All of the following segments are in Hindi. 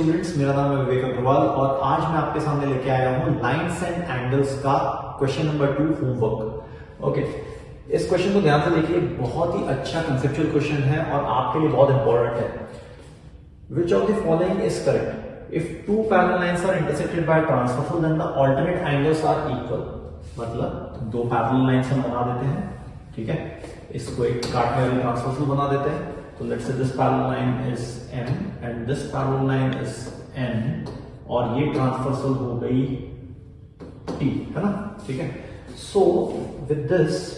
स्टूडेंट्स, मेरा नाम है विवेक अग्रवाल और आज मैं आपके सामने लेके आया हूं लाइंस एंड एंगल्स का क्वेश्चन नंबर 2 होमवर्क। ओके, इस क्वेश्चन को ध्यान से देखिए, बहुत ही अच्छा कंसेप्चुअल क्वेश्चन है और आपके लिए बहुत इंपॉर्टेंट है। Which of the following is correct? If two parallel lines are intersected by transversal then the alternate angles are equal. मतलब दो पैरेलल लाइंस हम बना देते हैं, ठीक है, इसको एक काटने वाली ट्रांसवर्सल बना देते हैं। तो let's say this parallel line is M and this parallel line is N और ये ट्रांसवर्सल हो गई T, है ना, ठीक है। सो विद दिस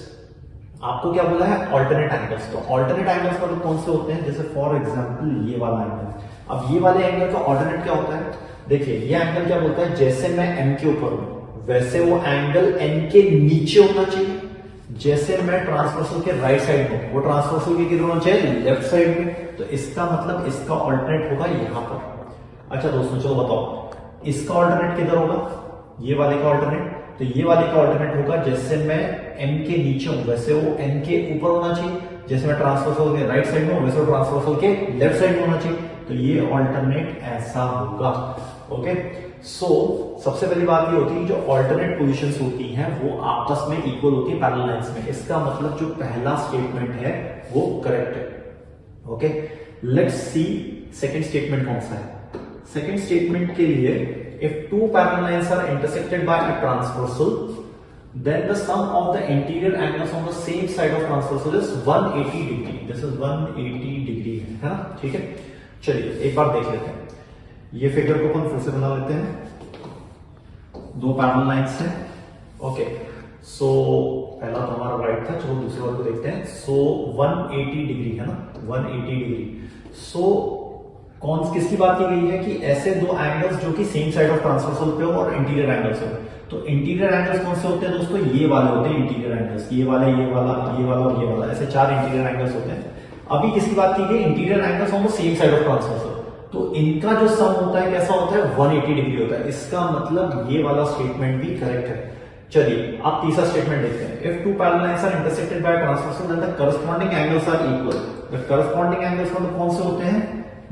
आपको क्या बोला है? Alternate angles. तो ऑल्टरनेट एंगल्स मतलब कौन से होते हैं? जैसे फॉर एग्जांपल ये वाला एंगल। अब ये वाले एंगल का ऑल्टरनेट क्या होता है? देखिए ये एंगल क्या बोलता है, जैसे मैं M के ऊपर हूं वैसे वो एंगल N के नीचे होना चाहिए। जैसे मैं ट्रांसवर्सल के राइट साइड में, वो ट्रांसवर्सल के किधर होना चाहिए? लेफ्ट साइड में। तो इसका मतलब इसका ऑल्टरनेट होगा यहां पर। अच्छा दोस्तों चलो बताओ, इसका ऑल्टरनेट किधर होगा? ये वाले का ऑल्टरनेट। तो ये वाले का ऑल्टरनेट होगा जैसे मैं M के नीचे हूं वैसे वो N के ऊपर होना चाहिए। जैसे मैं ट्रांसवर्सल के राइट साइड में हूं वैसे वो ट्रांसवर्सल के लेफ्ट साइड में होना चाहिए। तो ये ऑल्टरनेट ऐसा होगा। ओके, सो सबसे पहली बात ये होती है जो ऑल्टरनेट पोजीशंस होती हैं वो आपस में इक्वल होती है पैरेलल लाइंस में। इसका मतलब जो पहला स्टेटमेंट है वो करेक्ट है। Okay, let's see second statement कौन सा है। सेकंड स्टेटमेंट के लिए if two parallel lines are intersected by a transversal then the sum of the interior angles on the same side of transversal is 180 degree. This is 180 degree है ना, ठीक है। चलिए एक बार देख लेते हैं, ये फिगर को अपन फिर से बना लेते हैं। दो पैरेलल लाइंस हैं। ओके, सो पहला तो हमारा राइट था, चलो दूसरे वाले को देखते हैं। सो 180 डिग्री है ना, 180 डिग्री। सो कौन किसकी बात की गई है कि ऐसे दो एंगल्स जो कि सेम साइड ऑफ ट्रांसवर्सल पे हो और इंटीरियर एंगल्स हो। तो इंटीरियर एंगल्स कौन से होते हैं दोस्तों? ये वाले होते हैं इंटीरियर एंगल्स, ये वाला, ये वाला, ये वाला और ये वाला, ऐसे चार इंटीरियर एंगल्स होते हैं। अभी किसकी बात की गई? Interior angles on the same side of transversal. तो इनका जो सम होता है कैसा होता है? 180 डिग्री होता है। इसका मतलब ये वाला स्टेटमेंट भी करेक्ट है। चलिए आप तीसरा स्टेटमेंट देखते हैं। If two parallel lines are intersected by transversal then the corresponding angles are equal. The corresponding angles मतलब कौन से होते हैं?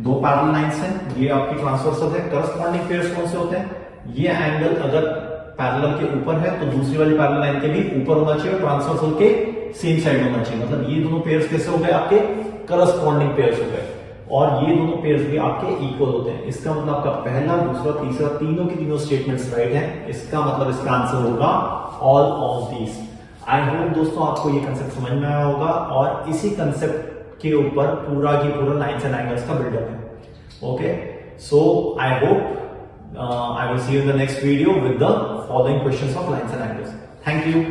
दो पैरेलल लाइंस हैं, ये आपकी ट्रांसवर्सल है। करस्पॉन्डिंग पेयर्स कौन से होते हैं? ये एंगल अगर पैरेलल के ऊपर है तो दूसरी वाली पैरेलल लाइन के भी ऊपर होना चाहिए और ट्रांसवर्सल के सेम साइड होना चाहिए। मतलब ये दोनों पेयर्स कैसे हो गए? आपके करस्पॉन्डिंग पेयर्स हो गए और ये दोनों पेयर्स भी आपके इक्वल होते हैं। इसका मतलब आपका पहला, दूसरा, तीसरा, तीनों की तीनों स्टेटमेंट्स राइट हैं। इसका मतलब इसका आंसर होगा all of these. I hope दोस्तों आपको ये कंसेप्ट समझ में आया होगा और इसी कंसेप्ट के ऊपर पूरा की पूरा लाइंस एंड एंगल्स का बिल्डअप है। Okay, so I hope I will see you in the next video with the following questions of lines and angles. Thank you.